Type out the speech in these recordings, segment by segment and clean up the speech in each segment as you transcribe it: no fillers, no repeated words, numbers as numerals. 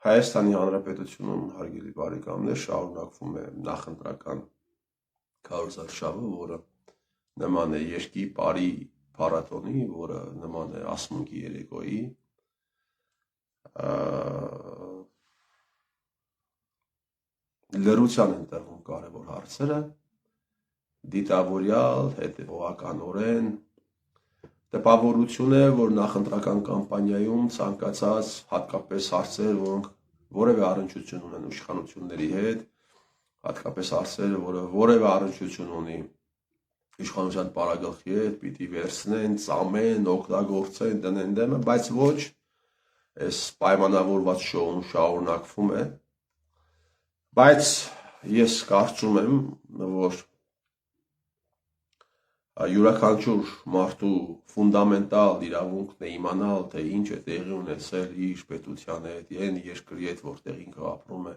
Հայաստանի Հանրապետությունում հարգելի բարեկամներ շարունակվում է նախընտրական քարոզարշավը, որը նման է երկի բարի փառատոնի, որը նման է ասմունքի երեկոյի, լրության են տրվում կարևոր հարցերը, դիտավորյալ, հետևողականորեն, տպավորություն է, որ նախընտրական կամպանիայում ցանկացած հատկապես հարցեր, որոնք որևէ առնչություն ունեն իշխանությունների հետ, հատկապես հարցերը, որը որևէ առնչություն ունի իշխանության պարագլխի հետ, պիտի վերցնեն, ծամեն, օգտագործեն, դնեն դեմը, բայց ոչ, այս պայմանավորված շոուն շարունակվում է, բայց ես կարծում եմ, որ յուրաքանչյուր մարդու ֆունդամենտալ իրավունքն է իմանալ, թե ինչ է տեղի ունեցել իր պետության հետ, այն երկրի հետ, որտեղ ինքը ապրում է,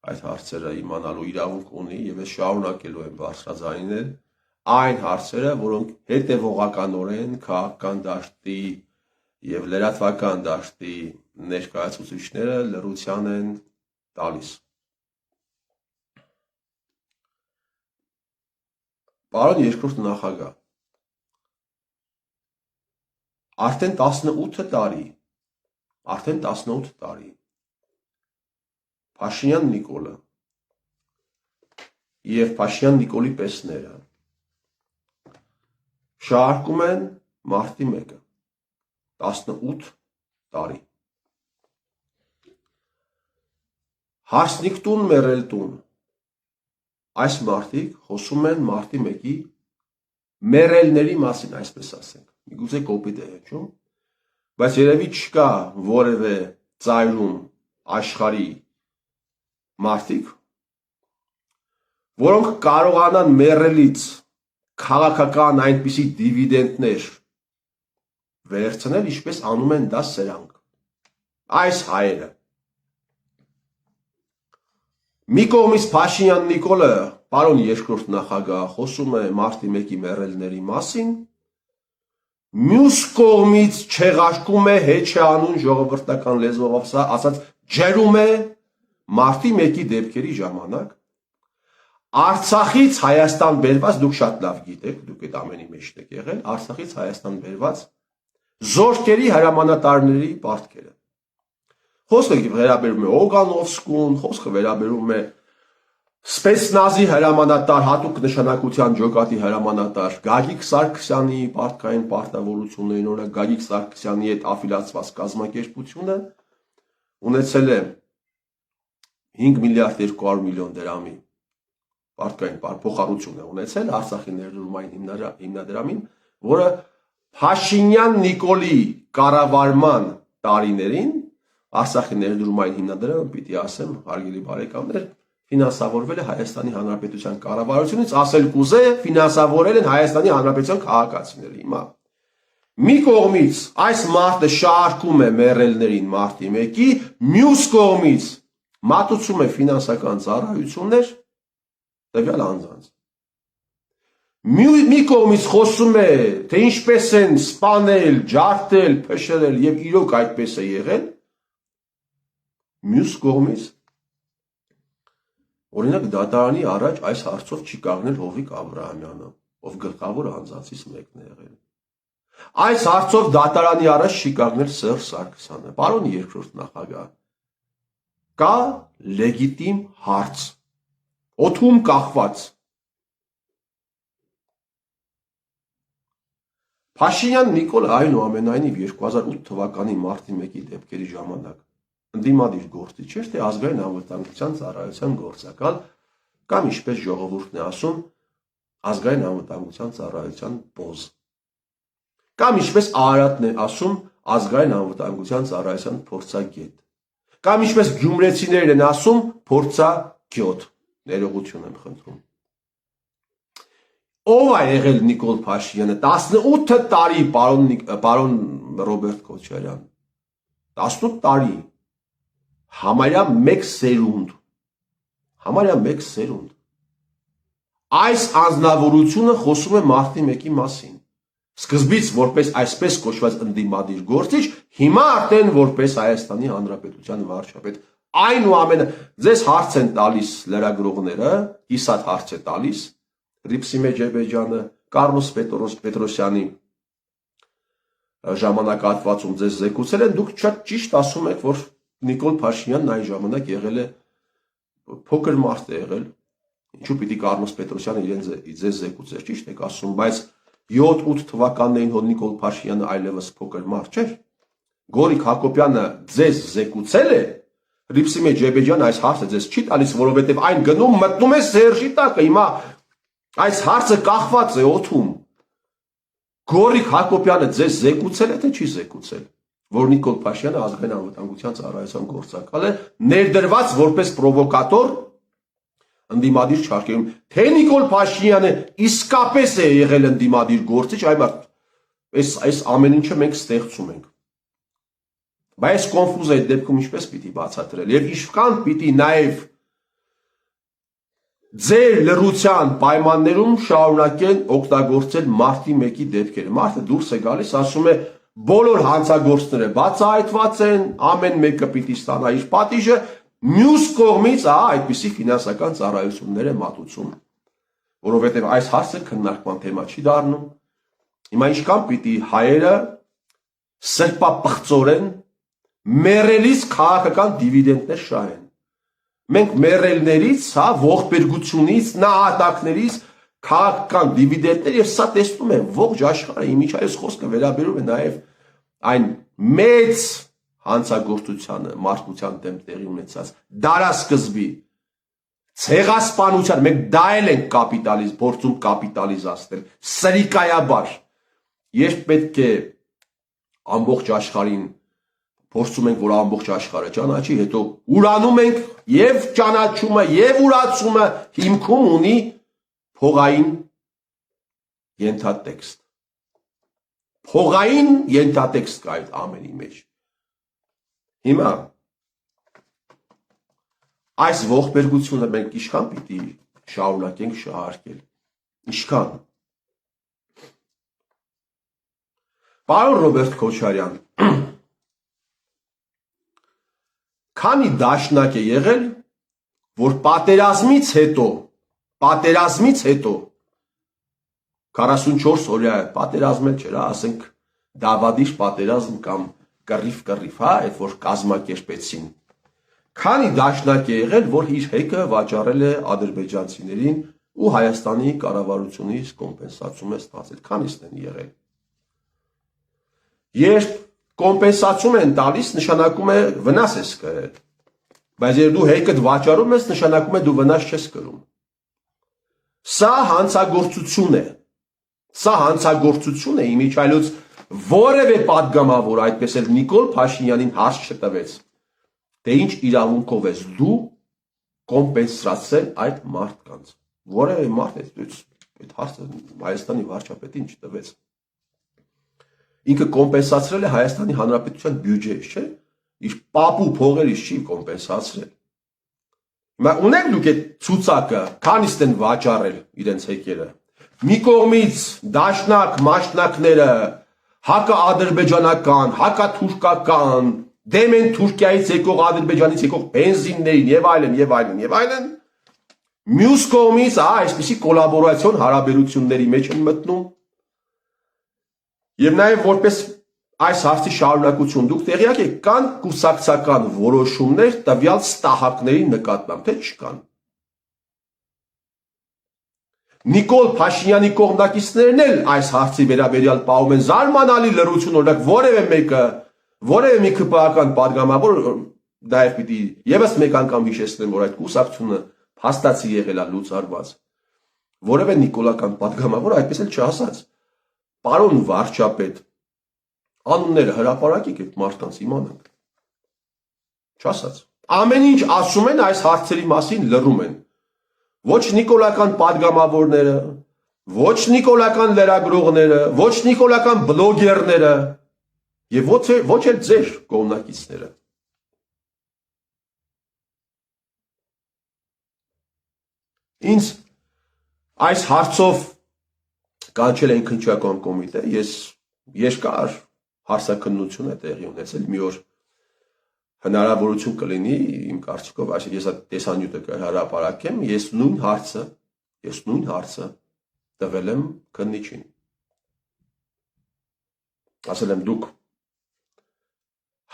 այդ հարցերը իմանալու իրավունք ունի եւ ես շարունակելու եմ բարձրաձայնել այն հարցերը, որոնք հետևողականորեն քաղաքական դաշտի եւ լրատվական դաշտի ներկայացուցիչները լրության են տալիս։ Պարոն երկրորդ նախագահ, արդեն 18 տարի Փաշինյան Նիկոլը եւ Փաշինյան Նիկոլի պեսները շարքում են մարտի 1-ը, 18 տարի։ Հարսնիք տուն, մեռել տուն, այս մարդիկ խոսում են մարտի 1-ի մեռելների մասին, այսպես ասենք, միգուցե կոպիտ է հնչում, բայց երևի չկա որևէ ծայրում աշխարհի մարդիկ, որոնք կարողանան մեռելից քաղաքական այնպիսի դիվիդենտներ վերցնել, ինչպես անում են դա սրանք, այս հայերը։ Մի կողմից Փաշինյան Նիկոլը, պարոն երկրորդ նախագահ, խոսում է մարտի 1-ի մեռելների մասին, մյուս կողմից չեղարկում է, հետ չէ անում ժողովրդական լեզվով ասած, ջերում է մարտի 1-ի դեպքերի ժամանակ Արցախից Հայաստան բերված, դուք շատ լավ գիտեք, դուք այդ ամենի մեջ եք եղել, Արցախից Հայաստան բերված զորքերի հրամանատարների պարտքերը։ Խոսքը վերաբերում է Օգանովսկուն, խոսքը վերաբերում է Սպեցնազի հրամանատար, հատուկ նշանակության ջոկատի հրամանատար Գագիկ Սարգսյանի պարտքային պարտավորություններին, օրինակ Գագիկ Սարգսյանի հետ աֆիլիացված կազմակերպությունը ունեցել է 5 միլիարդ 200 միլիոն դրամի պարտքային փոխառություն է ունեցել Արցախի ներդրումային հիմնադրամին, որը Փաշինյան Նիկոլի կառավարման տարիներին Արցախի ներդրումային հիմնադրամը, պիտի ասեմ, հարգելի բարեկամներ, ֆինանսավորվել է Հայաստանի Հանրապետության կառավարությունից, ասել կուզե, ֆինանսավորել են Հայաստանի Հանրապետության քաղաքացիները։ Հիմա մի կողմից այս մարտը շարքում է մեռելներին մարտի 1-ի, մյուս կողմից մատուցում է ֆինանսական ծառայություններ տվյալ անձանց։ Մի կողմից խոսում է, թե ինչպես են սպանել, ջարդել, փշրել եւ իրոք այդպես է եղել, մյուս կողմից օրինակ դատարանի առաջ այս հարցով չի կանգնել Հովիկ Աբրահամյանը, ով գլխավոր անձանցից մեկն է եղել։ Այս հարցով դատարանի առաջ չի կանգնել Սերժ Սարգսյանը։ Պարոն երկրորդ նախագահ, կա լեգիտիմ հարց, օդում կախված։ Փաշինյան Նիկոլը այնուամենայնիվ 2008 թվականի մարտի 1-ի դեպքերի ժամանակ ընդդիմադիր գործիչ չէր, թե ազգային անվտանգության ծառայության գործակալ կամ ինչպես ժողովուրդն է ասում, ազգային անվտանգության ծառայության պոզ։ Կամ ինչպես Արարատն է ասում, ազգային անվտանգության ծառայության փորձագետ։ Կամ ինչպես գյումրեցիներն են ասում, փորձագյոտ։ Ներողություն եմ խնդրում։ Ով է եղել Նիկոլ Փաշինյանը 18 տարի, պարոն Ռոբերտ Քոչարյան, 18 տարի, համարյա մեկ սերունդ։ Այս անձնավորությունը խոսում է մարտի 1-ի մասին, Սկզբից որպես այսպես կոչված ընդդիմադիր գործիչ, հիմա արդեն որպես Հայաստանի Հանրապետության վարչապետ։ Այնուամենը ձեզ հարց են տալիս լրագրողները, հիսատ հարց է տալիս Ռիփսիմե Ջեբեջյանը, Կառլոս Պետրոսյանի ժամանակահատվածում ձեզ զեկուցել են, դուք շատ ճիշտ ասում եք, որ Նիկոլ Փաշինյանն այն ժամանակ եղել է փոքր մարդ է եղել, ինչու պիտի Կառլոս Պետրոսյանը իրեն ձեզ զեկուցեր, ճիշտ եք ասում, բայց 7-8 թվականներին հո Նիկոլ Փաշինյանը այլևս փոքր մարդ չէր։ Գորիկ Հակոբյանը ձեզ զեկուցել է, Ռիփսիմե Ջեբեջյանը այս հարցը ձեզ չի տալիս, որովհետև այն գնում մտնում է Սերժի տակը, հիմա այս հարցը կախված է օդում։ Գորիկ Հակոբյանը ձեզ զեկուցել է, թե չի զեկուցել, որ Նիկոլ Փաշինյանը ազգային անվտանգության ծառայության գործակալ է, ներդրված որպես պրովոկատոր ընդդիմադիր չարկերում, թե Նիկոլ Փաշինյանը իսկապես է եղել ընդդիմադիր գործիչ, այս ամեն ինչը մենք ստեղծում ենք։ Բայց կոնֆուզիայի դեպքում ինչպես պիտի բացատրել, եւ ինչքան պիտի նաեւ ձեր լրության պայմաններում շարունակեն օգտագործել մարտի 1-ի դեպքերը։ Մարդը դուրս է գալիս, ասում է բոլոր հանցագործները բացահայտված են, ամեն մեկը պիտի ստանա իր պատիժը, մյուս կողմից այդպիսի ֆինանսական ծառայություններ է մատուցում, որովհետև այս հարցը քննարկման թեմա չի դառնում։ Հիմա ինչքան պիտի հայերը սրբապղծորեն մեռելից քաղաքական դիվիդենդներ շահեն։ Մենք մեռելներից, ողբերգությունից, նահատակներից քաղաքական դիվիդենդներ եւ սա տեսնում են ողջ աշխարհը, իմիջայլոց խոսքը վերաբերում է նաեւ այն մեծ հանցագործությանը, մարդկության դեմ տեղի ունեցած դարասկզբի ցեղասպանության, մենք դա էլ ենք կապիտալիզմ, փորձում կապիտալիզացնել, սրիկայաբար, երբ պետք է ամբողջ աշխարհին փորձում ենք, որ ամբողջ աշխարհը ճանաչի, հետո ուրանում ենք եւ ճանաչումը եւ ուրացումը հիմքում ունի փողային ենթատեքստ։ Փողային ենթատեքստ կա այդ ամենի մեջ։ Հիմա այս ողբերգությունը մենք ինչքան պիտի շարունակենք շահարկել։ Ինչքան։ Պարոն Ռոբերտ Քոչարյան, քանի դաշնակ է եղել, որ պատերազմից հետո 44 օրյա պատերազմել չէր, ասենք դավադիր պատերազմ կամ կռիվ, այդ որ կազմակերպեցին։ Քանի դաշնակ է եղել, որ իր հեքը վաճառել է ադրբեջանցիներին ու Հայաստանի կառավարությունից կոմպենսացիա է ստացել։ Քանիսն են եղել։ Երբ կոմպենսացիա են տալիս, նշանակում է վնաս ես կրել։ Բայց երբ դու հեքդ վաճառում ես, նշանակում է դու վնաս չես կրում։ Սա հանցագործություն է։ Սա հանցագործություն է, իմիջայլոց որևէ падգամավոր, այդպես էլ Նիկոլ Փաշինյանին հարց չտվեց, թե ինչ իրավունքով ես դու կոմպենսացրել այդ մարդկանց։ Որևէ մարդ այդ հարցը Հայաստանի վարչապետին չտվեց։ Ինքը կոմպենսացրել է Հայաստանի Հանրապետության բյուջեից, չէ՞։ Իր պապու փողերից չի կոմպենսացրել։ Հիմա ունեք դուք այդ ցուցակը, քանիստ են վաճառել իրենց հեկերը։ Մի կողմից դաշնակ մաշնակները, հակաադրբեջանական, հակաթուրքական, դեմ են Թուրքիայից եկող, Ադրբեջանից եկող բենզիններին եւ այլն։ Մյուս կողմից այսպիսի կոլաբորացիոն հարաբերությունների մեջ են մտնում։ Եվ նաև որպես այս հարցի շարունակություն դուք տեղյակ եք, կան կուսակցական որոշումներ տվյալ ստահակների նկատմամբ, թե չկան։ Նիկոլ Փաշինյանի կողմնակիցներն էլ այս հարցի վերաբերյալ պահում են զարմանալի լռություն, օրինակ որևէ մի ԿՊԱ-ական падգամավոր, դա պիտի եւս մեկ անգամ հիշեցնեմ, որ այդ կուսակցությունը փաստացի եղել է լուծարված։ Որևէ նիկոլական падգամավոր այդպես էլ չասաց։ Պարոն վարչապետ, անունները հրապարակեք այդ մարդկանց իմանանք։ Չասաց։ Ամեն ինչ ասում են այս հարցերի մասին լռում են։ Ոչ նիկոլական падգամավորները, ոչ նիկոլական լրագրողները, ոչ նիկոլական բլոգերները եւ ոչ էլ ձեր կողմնակիցները։ Ինձ այս հարցով կանչել են քննչական կոմիտե, ես երկար հարցաքննություն է տեղի ունեցել, մի օր հնարավորություն կլինի իմ կարծիքով, այսինքն ես այդ տեսանյութը կհրապարակեմ, ես նույն հարցը տվել եմ քննիչին։ Ասել եմ դուք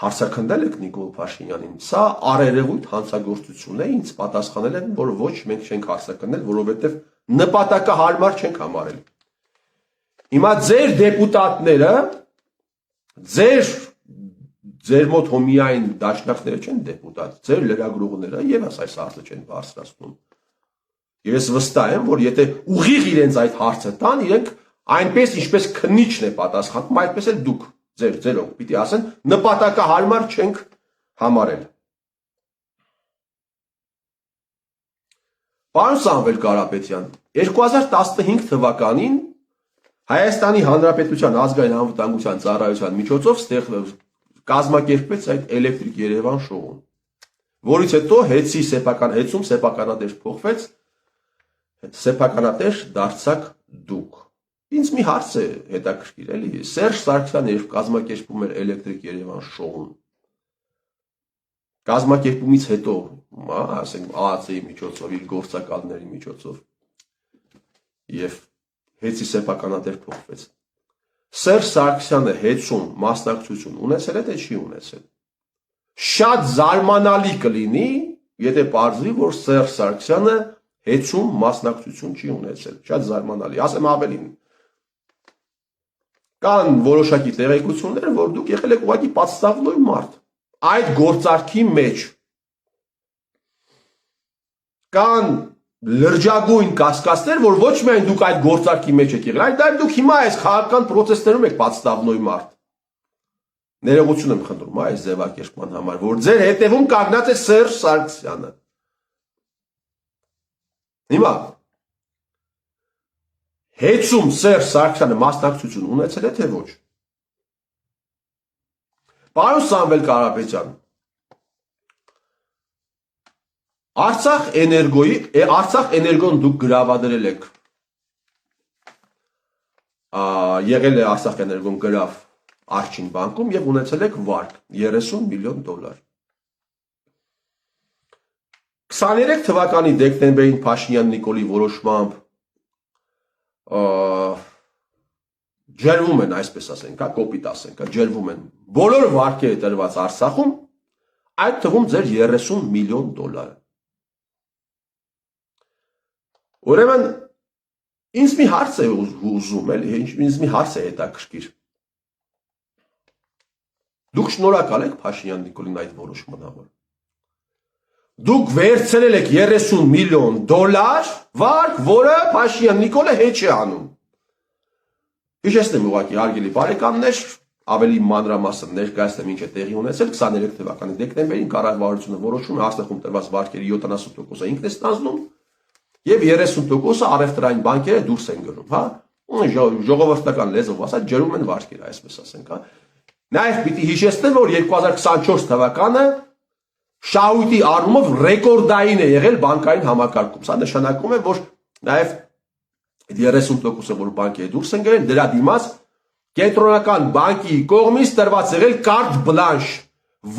հարցաքննել եք Նիկոլ Փաշինյանին, սա արերևույթ հանցագործություն է, ինձ պատասխանել են, որ ոչ մենք չենք հարցաքննել, որովհետև նպատակահարմար չենք համարել։ Հիմա ձեր դեպուտատները, ձեր մոտ հոմիային դաշնակները չեն դեպուտատ, ձեր լրագրողները ևս այս հարցը չեն բարձրացնում։ Եվ ես վստահ եմ, որ եթե ուղիղ իրենց այդ հարցը տան, իրենք այնպես ինչպես քննիչն է պատասխանում, այդպես էլ դուք ձերով պիտի ասեն, նպատակահարմար չենք համարել։ Պարոն Սամվել Կարապետյան, 2015 թվականին Հայաստանի Հանրապետության ազգային անվտանգության ծառայության միջոցով կազմակերպվեց այդ Էլեկտրիկ Երևան շոուն, որից հետո հետում սեփականատեր փոխվեց, սեփականատեր դարձաք դուք։ Ինձ մի հարց է հետաքրքիր, էլի, Սերժ Սարգսյանը երբ կազմակերպում էր Էլեկտրիկ Երևան շոուն, կազմակերպումից հետո, ասենք ԱԱՑ-ի միջոցով, իր գործակալների միջոցով եւ հետի սեփականատեր փոխվեց։ Սերժ Սարգսյանը հետում մասնակցություն ունեցել է, թե չի ունեցել։ Շատ զարմանալի կլինի, եթե պարզվի, որ Սերժ Սարգսյանը հետում մասնակցություն չի ունեցել։ Շատ զարմանալի, ասեմ ավելին։ Կան որոշակի տեղեկություններ, որ դուք եղել եք ուղղակի պատստավնոյ մարդ։ Այդ գործարքի մեջ կան լրջագույն կասկածներ, որ ոչ միայն դուք այդ գործարքի մեջ եք եղել, այլ դուք հիմա այս քաղաքական պրոցեսներում եք պատստավնոյ մարդ։ Ներողություն եմ խնդրում այս ձևակերպման համար, որ ձեր հետևում կանգնած է Սերժ Սարգսյանը։ Հիմա հետում Սերժ Սարգսյանը մասնակցություն ունեցել է, թե ոչ։ Պարոն Սամվել Կարապետյան, Արցախ էներգոն դուք գրավադրել եք, եղել է Արցախ էներգոն գրավ Արջին բանկում և ունեցել եք վարկ 30 միլիոն դոլար։ 23 թվականի դեկտեմբերին Փաշինյան Նիկոլի որոշմամբ ջերվում են, այսպես ասենք, կոպիտ ասենք, ջերվում են բոլոր վարկերը տրված Արցախում, այդ թվում ձեր 30 միլիոն դոլար։ Ուրեմն ինձ մի հարց է ուզում, էլի, ինձ մի հարց է հետաքրքիր։ Դուք շնորհակալ եք Փաշինյան Նիկոլին այդ որոշման համար։ Դուք վերցրել եք 30 միլիոն դոլար վարկ, որը Փաշինյան Նիկոլը հետ չի անում։ Հիշեցնեմ ուղղակի հարգելի բարեկամներ, ավելի մանրամասն ներկայացնեմ ինչ է տեղի ունեցել 23 թվականի դեկտեմբերին կառավարությունը որոշում է Արցախում տրված վարկերի 70%-ը ինքն է ստանձնում եւ 30%-ը առևտրային բանկերը դուրս են գնում, հա։ Ժողովրդական լեզվով ասած ջրում են վարկերը, այսպես ասենք, հա։ Նաեւ պիտի հիշեցնեմ, որ 2024 թվականը շահույթի առումով ռեկորդային է եղել բանկային համակարգում։ Սա նշանակում է, որ նաեւ 30%-ը որ բանկերը դուրս են գերել, դրա դիմաց կենտրոնական բանկի կողմից տրված եղել կարտ բլանշ,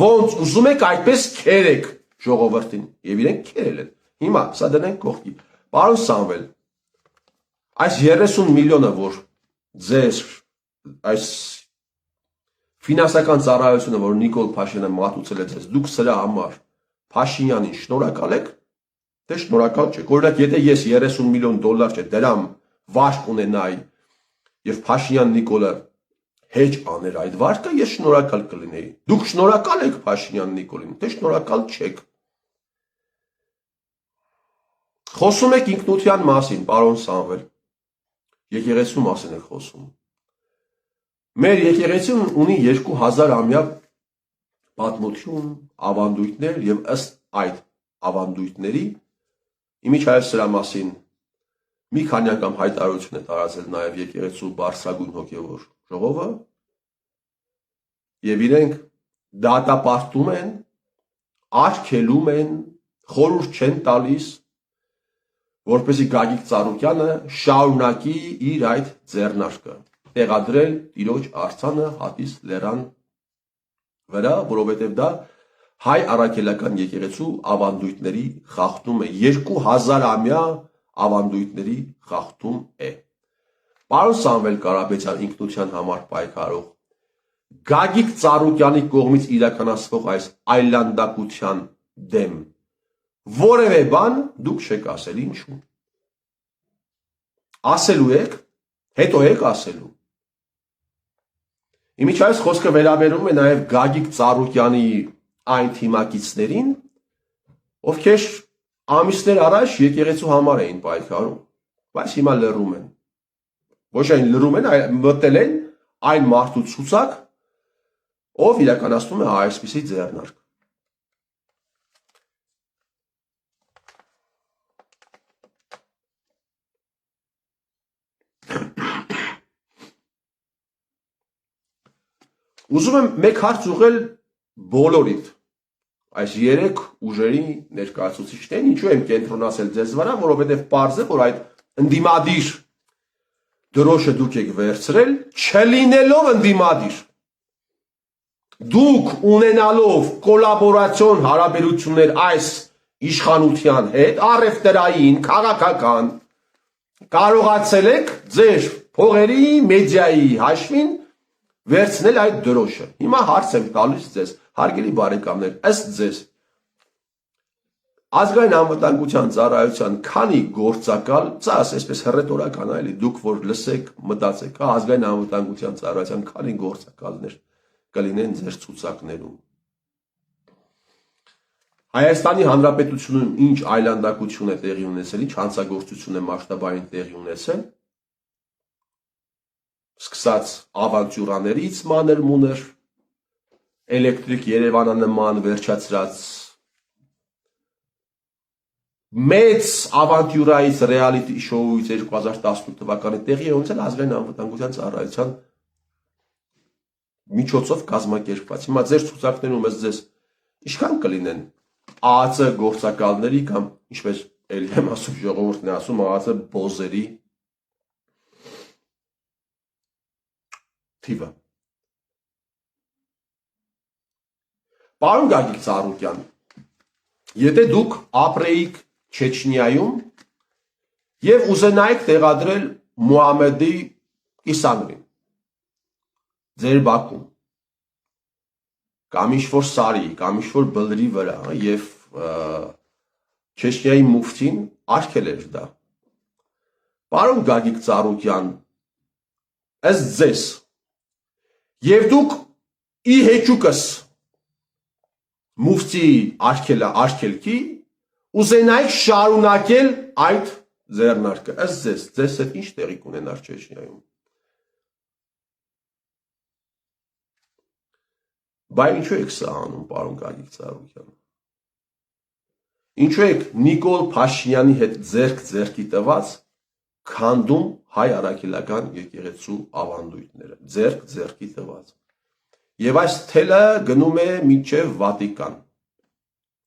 ոնց ուզում եք այդպես քերեք ժողովրդին, եւ իրենք քերել են։ Հիմա սա դնենք կողքի։ Պարոն Սամվել, այս 30 միլիոնը, որ ձեր այս ֆինանսական ծառայությունը, որ Նիկոլ Փաշինյանը մատուցել է ձեզ, դուք սրա համար Փաշինյանին շնորհակալ եք, թե շնորհակալ չեք։ Օրինակ, եթե ես 30 միլիոն դոլար դրամ վարկ ունենայի եւ Փաշինյան Նիկոլը հեչ աներ այդ վարկը, ես շնորհակալ կլինեի։ Դուք շնորհակալ եք Փաշինյան Նիկոլին, թե շնորհակալ չեք։ Խոսում եք ինքնության մասին, պարոն Սամվել։ Եկեղեցու մասին եք խոսում։ Մեր եկեղեցին ունի 2000-ամյա պատմություն, ավանդույթներ եւ ըստ այդ ավանդույթների իմիջայլոց սրա մասին մի քանի անգամ հայտարարություն է տարածել նաեւ եկեղեցու բարձրագույն հոգեվոր ժողովը եւ իրենք դատապարտում են, արգելում են, խորհուրդ չեն տալիս, որպեսզի Գագիկ Ծառուկյանը շարունակի իր այդ ձեռնարկը տեղադրել Տիրոջ արձանը Հատիս լեռան վրա, որովհետև դա հայ առաքելական եկեղեցու ավանդույթների խախտում է, 2000-ամյա ավանդույթների խախտում է։ Պարոն Սամվել Կարապետյան, ինքնության համար պայքարող, Գագիկ Ծառուկյանի կողմից իրականացվող այս այլանդակության դեմ որևէ բան դուք չեք ասել, ինչու։ Ասելու եք, հետո եք ասելու։ Իմիջայլոց խոսքը վերաբերում է նաև Գագիկ Ծառուկյանի այն թիմակիցներին, ովքեր ամիսներ առաջ եկեղեցու համար էին պայքարում, բայց հիմա լռում են։ Ոչ այն լռում են, այլ մտել են այն մարդու ցուցակ, ով իրականացնում է այսպիսի ձեռնարկ։ Ուզում եմ մեկ հարց ուղղել բոլորիդ, այս 3 ուժերի ներկայացուցիչներին, ինչու եմ կենտրոնացել ձեզ վրա, որովհետև պարզ է, որ այդ ընդդիմադիր դրոշը դուք եք վերցրել, չլինելով ընդդիմադիր։ Դուք ունենալով կոլաբորացիոն հարաբերություններ այս իշխանության հետ, առևտրային, քաղաքական, կարողացել եք ձեր փողերի, մեդիայի հաշվին վերցնել այդ դրոշը։ Հիմա հարց եմ տալիս ձեզ, հարգելի բարեկամներ, ըստ ձեզ ազգային անվտանգության ծառայության քանի գործակալ, սա այսպես հռետորական է, դուք որ լսեք, մտածեք, ազգային անվտանգության ծառայության քանի գործակալներ կլինեն ձեր ցուցակներում։ Հայաստանի Հանրապետությունում ինչ այլանդակություն է տեղի ունեցել, ինչ հանցագործություն է մասշտաբային տեղի ունեցել, սկսած ավանտյուրաներից մանր-մունր, էլեկտրիկ Երևանանման վերջացրած մեծ ավանտյուրայից ռեալիթի շոուից 2018 թվականի տեղի է ունեցել ազգային անվտանգության ծառայության միջոցով կազմակերպված։ Հիմա ձեր ցուցակներում ըստ ձեզ ինչքան կլինեն ԱԱԾ գործակալների կամ ինչպես էլի եմ ասում ժողովուրդն է ասում ԱԱԾ բոզերի թիվը։ Պարոն Գագիկ Ծառուկյան, եթե դուք ապրեիք Չեչնիայում եւ ուզենայիք տեղադրել Մուհամեդի կիսանգրին ձեր բակում կամ ինչ-որ սարի, կամ ինչ-որ բլրի վրա եւ Չեչնիայի մուֆտին արգել էր դա։ Պարոն Գագիկ Ծառուկյան, ըստ ձեզ եւ դուք ի հեճուկս մուֆտի արգելքի ուզենայիք շարունակել այդ ձեռնարկը, ըստ ձեզ հետ ինչ տեղի կունենար Չեչնիայում։ Բայց ինչու եք սա անում, պարոն Գագիկ Ծառուկյան։ Ինչու եք Նիկոլ Փաշինյանի հետ ձեռք-ձեռքի տված քանդում հայ առաքելական եկեղեցու ավանդույթները, ձեռք-ձեռքի տված։ Եվ այս թելը գնում է մինչև Վատիկան։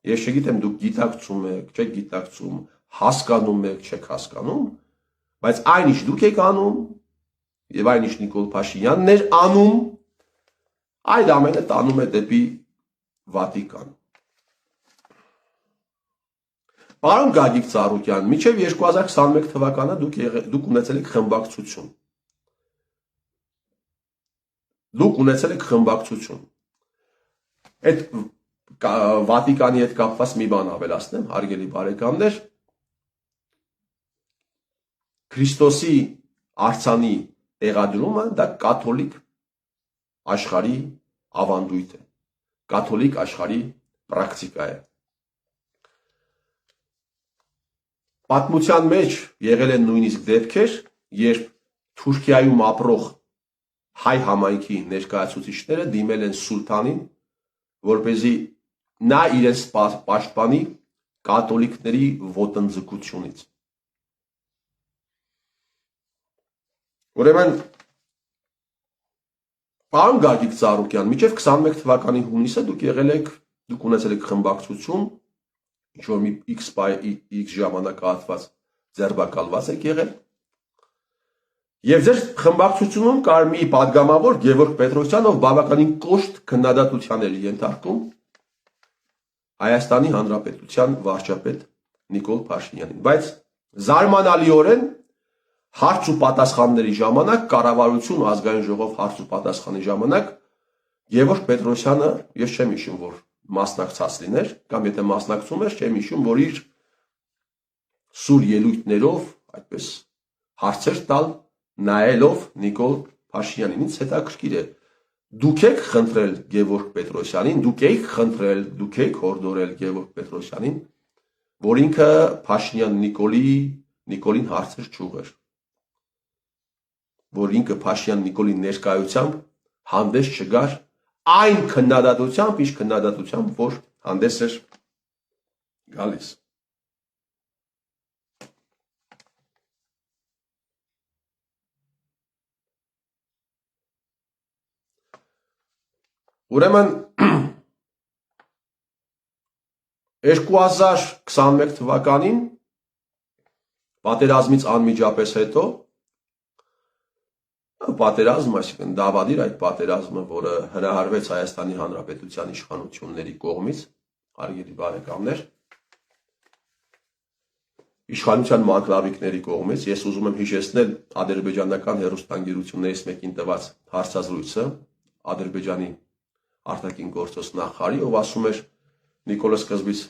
Ես չգիտեմ դուք գիտակցում եք, չեք գիտակցում, հասկանում եք, չեք հասկանում, բայց այն ինչ դուք եք անում, եւ այն ինչ Նիկոլ Փաշինյանն էր անում, այդ ամենը տանում է դեպի Վատիկան։ Պարոն Գագիկ Ծառուկյան, մինչև 2021 թվականը դուք ունեցել եք խմբակցություն։ Դուք ունեցել եք խմբակցություն։ Այդ Վատիկանի հետ կապված մի բան ավելացնեմ, հարգելի բարեկամներ, Քրիստոսի արձանի տեղադրումը դա կաթոլիկ աշխարհի ավանդույթ է, կաթոլիկ աշխարհի պրակտիկա է։ Պատմության մեջ եղել են նույնիսկ դեպքեր, երբ Թուրքիայում ապրող հայ համայնքի ներկայացուցիչները դիմել են սուլթանին, որպեսզի նա իրենց պաշտպանի կաթոլիկների ոտնձգությունից։ Ուրեմն, պարոն Գագիկ Ծառուկյան, մինչև 21 թվականի հունիսը դուք ունեցել եք խմբակցություն, ինչ որ մի X ժամանակահատված ձերբակալված եք եղել։ Եվ ձեր խմբակցությունում կար մի падգամավոր Գևորգ Պետրոսյան, ով բավականին կոշտ քննադատության էր ենթարկում Հայաստանի Հանրապետության վարչապետ Նիկոլ Փաշինյանին, բայց զարմանալիորեն հարց ու պատասխանների ժամանակ, կառավարություն ազգային ժողով հարց ու պատասխանի ժամանակ Գևորգ Պետրոսյանը, ես չեմ հիշում, որ մասնակցած լիներ, կամ եթե մասնակցում էր, չեմ հիշում, որ իր սուր ելույթներով այդպես հարցեր տալ, նայելով Նիկոլ Փաշինյանին։ Ինձ հետաքրքիր է, դուք եք խնդրել Գևորգ Պետրոսյանին, դուք եք խնդրել, դուք եք հորդորել Գևորգ Պետրոսյանին, որ ինքը Փաշինյան Նիկոլին հարցեր չուղեր, որ ինքը Փաշինյան Նիկոլի ներկայությամբ հանդես չգար այն քննադատությամբ, ինչ քննադատությամբ, որ հանդես էր գալիս։ Ուրեմն 2021 թվականին պատերազմից անմիջապես հետո պատերազմ, այսինքն դավադիր այդ պատերազմը, որը հրահարվեց Հայաստանի Հանրապետության իշխանությունների կողմից, հարգելի բարեկամներ, իշխանության մանկլավիկների կողմից, ես ուզում եմ հիշեցնել ադրբեջանական հեռուստաընկերություններից մեկին տված հարցազրույցը, Ադրբեջանի արտաքին գործոս նախարարի, ով ասում էր Նիկոլը սկզբից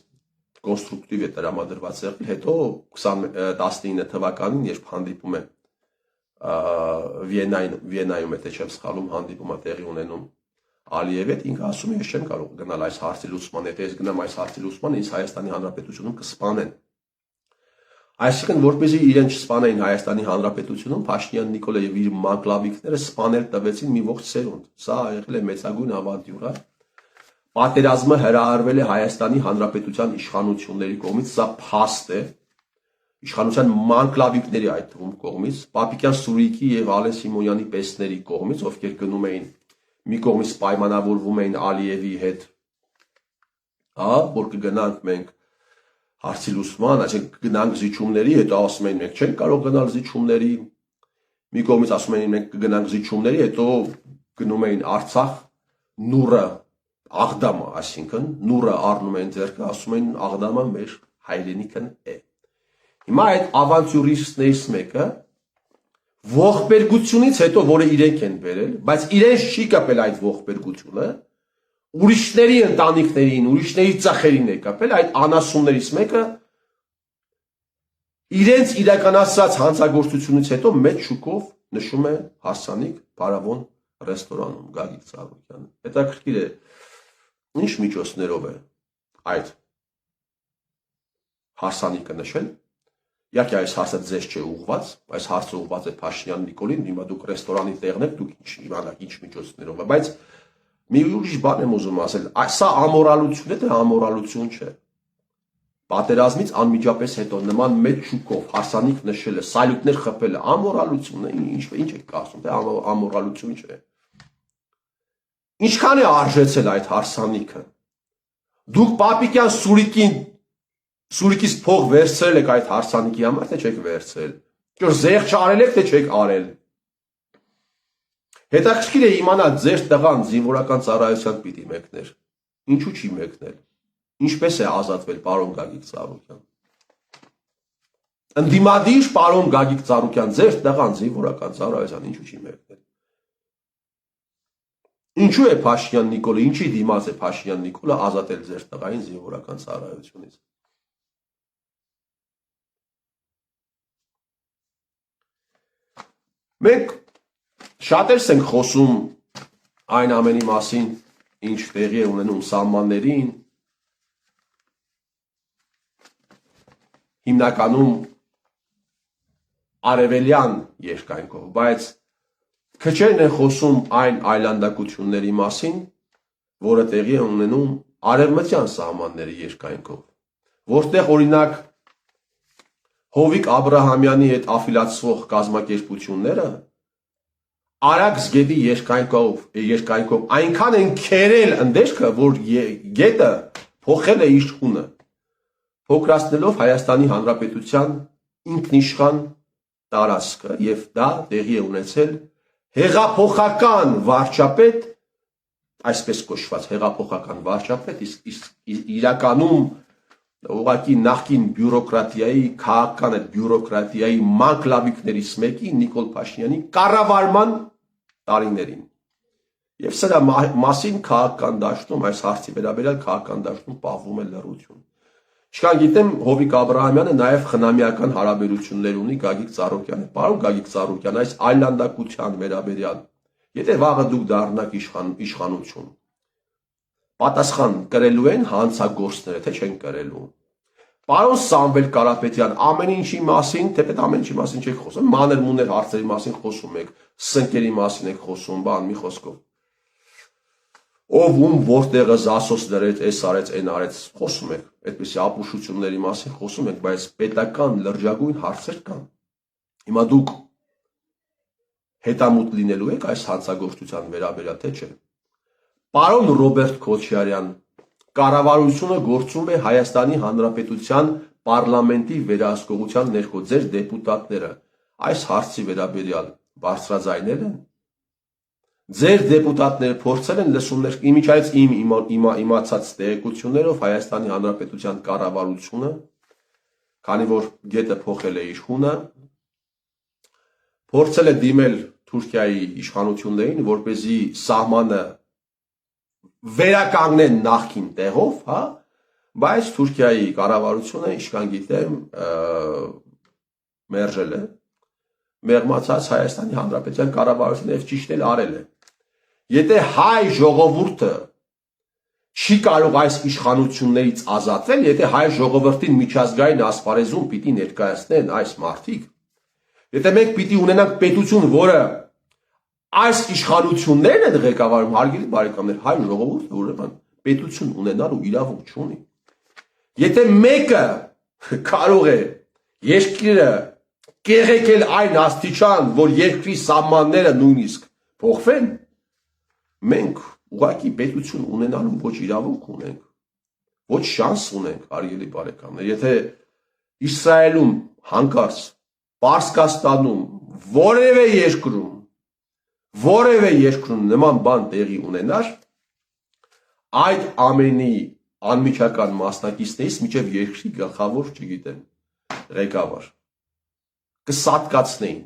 կոնստրուկտիվ է տրամադրված եղել, հետո 2019 թվականին, երբ հանդիպում է Վիեննայում, եթե չեմ սխալում, հանդիպումը տեղի ունենում Ալիևի հետ, ինքը ասում է, ես չեմ կարող գնալ այս հարցի լուծման, եթե ես գնամ այս հարցի լուծման, ինձ Հայաստանի Հանրապետությունում կսպանեն։ Այսինքն, որպեսզի իրեն չսպանեին Հայաստանի Հանրապետությունում, Փաշինյան Նիկոլը եւ իր մանկլավիկները սպանել տվեցին մի ողջ սերունդ։ Սա եղել է մեծագույն ավանտյուրա։ Պատերազմը հրահարվել է Հայաստանի Հանրապետության իշխանությունների կողմից, սա փաստ է, իշխանության մանկլավիկների այդ թվում կողմից, Պապիկյան Սուրիկի եւ Ալեն Սիմոնյանի պեսների կողմից, ովքեր գնում էին մի կողմից պայմանավորվում էին Ալիևի հետ, որ կգնանք մենք հարցի լուծման, այսինքն կգնանք զիջումների, հետո ասում էին մենք չենք կարող գնալ զիջումների, մի կողմից ասում էին մենք կգնանք զիջումների, հետո գնում էին Արցախ, նուրը Աղդամը, այսինքն նուրը առնում են ձեռքը, ասում են Աղդամը մեր հայրենիքն է։ Հիմա այդ ավանտյուրիստներից մեկը ողբերգությունից հետո, որը իրենք են բերել, բայց իրենց չի կապել այդ ողբերգությունը, ուրիշների ընտանիքներին, ուրիշների ծախերին է կապել, այդ անասուններից մեկը իրենց իրականացած հանցագործությունից հետո մեծ շուկով նշում է հարսանիք Փարավոն ռեստորանում Գագիկ Ծառուկյանը։ Հետաքրքիր է, ինչ միջոցներով է այդ հարսանիքը նշել։ Իհարկե այս հարցը ձեզ չէ ուղված, այս հարցը ուղված է Փաշինյան Նիկոլին, հիմա դուք ռեստորանի տեղն եք, դուք իմանաք ինչ միջոցներով է, բայց մի ուրիշ բան եմ ուզում ասել, սա ամորալություն է, թե ամորալություն չէ։ Պատերազմից անմիջապես հետո նման մեծ շուկով հարսանիք նշելը, սալյուտներ խփելը ամորալություն է, ինչ եք կարծում, թե ամորալություն չէ։ Ինչքան է արժեցել այդ հարսանիքը։ Դուք Պապիկյան Սուրիկից փող վերցրել եք այդ հարսանիքի համար, թե չեք վերցրել։ Ճոր զեղ չարել եք, թե չեք արել։ Հետաքրքիր է իմանալ ձեր տղան զինվորական ծառայության պիտի մեկներ։ Ինչու չի մեկնել։ Ինչպես է ազատվել պարոն Գագիկ Ծառուկյան։ Ընդդիմադիր պարոն Գագիկ Ծառուկյան, ձեր տղան զինվորական ծառայության ինչու չի մեկնել։ Ինչու է Փաշինյան Նիկոլը, ինչի դիմաց է Փաշինյան Նիկոլը ազատել ձեր տղային զինվորական ծառայությունից։ Մենք շատերս ենք խոսում այն ամենի մասին, ինչ տեղի է ունենում սահմաններին, հիմնականում արևելյան երկայնքով, բայց քչերն են խոսում այն այլանդակությունների մասին, որը տեղի է ունենում արևմտյան սահմանների երկայնքով, որտեղ օրինակ Հովիկ Աբրահամյանի հետ աֆիլացվող կազմակերպությունները Արաքս գետի երկայնքով այնքան են քերել ընդերքը, որ գետը փոխել է իր խունը, փոքրացնելով Հայաստանի Հանրապետության ինքնիշխան տարածքը եւ դա տեղի է ունեցել հեղափոխական վարչապետ, այսպես կոչված հեղափոխական վարչապետ, իսկ իրականում ուղղակի նախկին բյուրոկրատիայի, քաղաքական այդ բյուրոկրատիայի մանկլավիկներից մեկի Նիկոլ Փաշինյանի կառավարման տարիներին։ Եվ սրա մասին քաղաքական դաշտում, այս հարցի վերաբերյալ քաղաքական դաշտում պահվում է լռություն։ Ինչքան գիտեմ, Հովիկ Աբրահամյանը նաև խնամիական հարաբերություններ ունի Գագիկ Ծառուկյանի։ Պարոն Գագիկ Ծառուկյան, այս այլանդակության վերաբերյալ, եթե վաղը դուք դառնաք իշխանություն, պատասխան կրելու են հանցագործները, թե չեն կրելու։ Պարոն Սամվել Կարապետյան, ամեն ինչի մասին, թեպետ ամեն ինչի մասին չեք խոսում, մանր-մուներ հարցերի մասին խոսում եք, սնկերի մասին եք խոսում, բան մի խոսքով։ Ով ում որտեղը զասոս դրեց, էս արեց, այն արեց, խոսում եք, այդպիսի ապուշությունների մասին խոսում եք, բայց պետական լրջագույն հարցեր կան։ Հիմա դուք հետամուտ լինելու եք այս հանցագործության վերաբերյալ, թե չէ։ Պարոն Ռոբերտ Քոչարյան, կառավարությունը գործում է Հայաստանի Հանրապետության պարլամենտի վերահսկողության ներքո, ձեր դեպուտատները այս հարցի վերաբերյալ բարձրաձայնել են։ Ձեր դեպուտատները փորձել են լսումներ, իմիջայից իմացած տեղեկություններով Հայաստանի Հանրապետության կառավարությունը, քանի որ գետը փոխել է իր հունը, փորձել է դիմել Թուրքիայի իշխանություններին, որպեսզի սահմանը վերականգնեն նախկին տեղով, հա, բայց Թուրքիայի կառավարությունը, ինչքան գիտեմ, մերժել է, մեղմացած Հայաստանի Հանրապետության կառավարությունը եւ ճիշտ էլ արել է։ Եթե հայ ժողովուրդը չի կարող այս իշխանություններից ազատվել, եթե հայ ժողովրդին միջազգային ասպարեզում պիտի ներկայացնեն այս մարդիկ, եթե մենք պիտի ունենանք պետություն, որը այս իշխանություններն են ղեկավարում, հարգելի բարեկամներ, հայ ժողովուրդը ուրեմն պետություն ունենալու իրավունք չունի։ Եթե մեկը կարող է երկիրը կեղեքել այն աստիճան, որ երկրի սահմանները նույնիսկ փոխվեն, մենք ուղղակի պետություն ունենալու ոչ իրավունք ունենք, ոչ շանս ունենք, հարգելի բարեկամներ, եթե Իսրայելում հանկարծ, Պարսկաստանում, որևէ երկրում նման բան տեղի ունենար, այդ ամենի անմիջական մասնակիցներից մինչև երկրի գլխավոր, չգիտեմ, ղեկավար կսատկացնեին։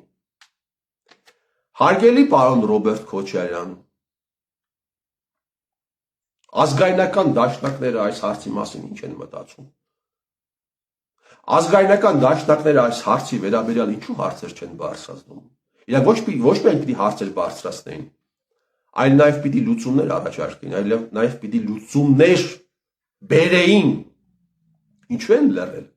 Հարգելի պարոն Ռոբերտ Քոչարյան, ազգայնական դաշնակները այս հարցի մասին ինչ են մտածում։ Ազգայնական դաշնակները այս հարցի վերաբերյալ ինչու հարցեր չեն բարձրացնում։ Իրանք ոչ միայն պիտի հարցեր բարձրացնեին, այլ նաև պիտի լուծումներ առաջարկեին, այլ նաև պիտի լուծումներ բերեին։ Ինչու են լռել։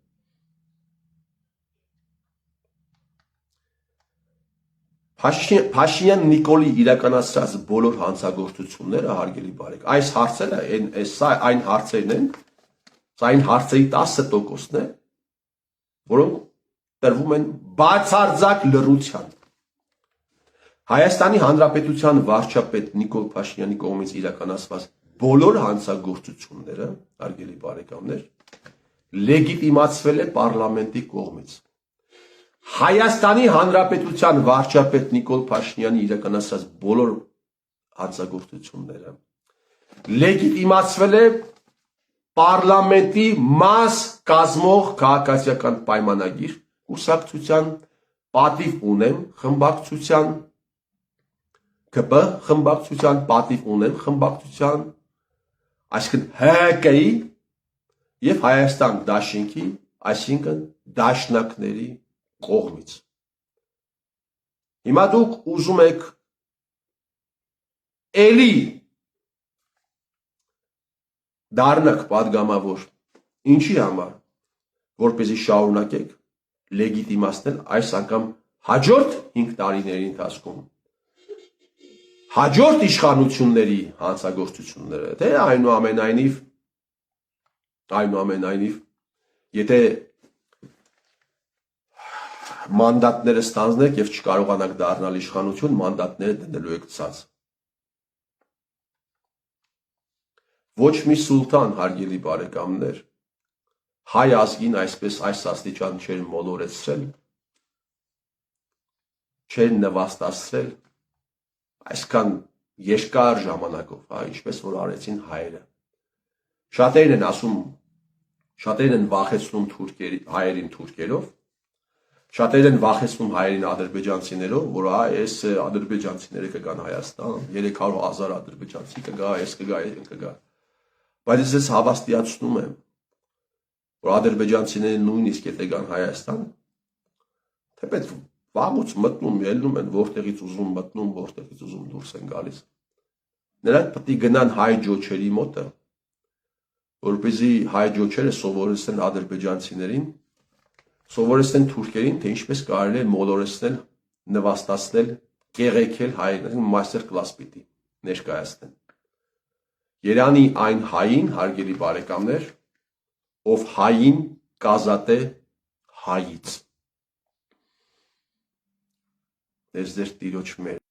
Փաշինյան Նիկոլի իրականացրած բոլոր հանցագործությունները, հարգելի բարեկամ, այս հարցերը այն հարցերն են, սա այն հարցերի 10%-ն է, որոնք տրվում են բացարձակ լռության։ Հայաստանի Հանրապետության վարչապետ Նիկոլ Փաշինյանի կողմից իրականացված բոլոր հանցագործությունները, հարգելի բարեկամներ, լեգիտիմացվել է պարլամենտի կողմից։ Հայաստանի Հանրապետության վարչապետ Նիկոլ Փաշինյանի իրականացրած բոլոր հանցագործությունները լեգիտիմացվել է պարլամենտի մաս կազմող քաղաքացիական պայմանագիր կուսակցության, պատիվ ունեմ խմբակցության, ԿՊ խմբակցության, պատիվ ունեմ խմբակցության, այսինքն ՀՀԿ-ի եւ Հայաստան Դաշինքի, այսինքն դաշնակների կողմից։ Հիմա դուք ուզում եք էլի դառնաք պատգամավոր, ինչի համար, որպեսզի շարունակեք լեգիտիմացնել այս անգամ հաջորդ 5 տարիների ընթացքում հաջորդ իշխանությունների հանցագործությունները, թե այնուամենայնիվ, եթե մանդատները ստանձնեք եւ չկարողանաք դառնալ իշխանություն, մանդատները դնելու եք ցած։ Ոչ մի սուլտան, հարգելի բարեկամներ, հայ ազգին այսպես այս աստիճան չեր մոլորեցրել, չեր նվաստացրել այսքան երկար ժամանակով, ինչպես որ արեցին հայերը։ Շատերն են ասում, շատերն են վախեցնում հայերին թուրքերով, շատերն են վախեցնում հայերին ադրբեջանցիներով, որ այս ադրբեջանցիները կգան Հայաստան, 300,000 ադրբեջանցի կգա, այս կգա, այն կգա։ Բայց ես ձեզ հավաստիացնում եմ, որ ադրբեջանցիները նույնիսկ եթե գան Հայաստան, թեպետ վաղուց մտնում, ելնում են, որտեղից ուզում մտնում, որտեղից ուզում դուրս են գալիս։ Նրանք պետք է գնան հայ ջոչերի մոտը, որպեսզի հայ ջոչերը սովորեցնեն ադրբեջանցիներին, սովորեցնեն թուրքերին, թե ինչպես կարելի է մոլորեցնել, նվաստացնել, կեղեքել հայերին, մաստեր կլաս պիտի ներկայացնեն։ Երանի այն հային, հարգելի բարեկամներ, ով հային կազատե հայից։ Ես ձեր տիրոջ մեր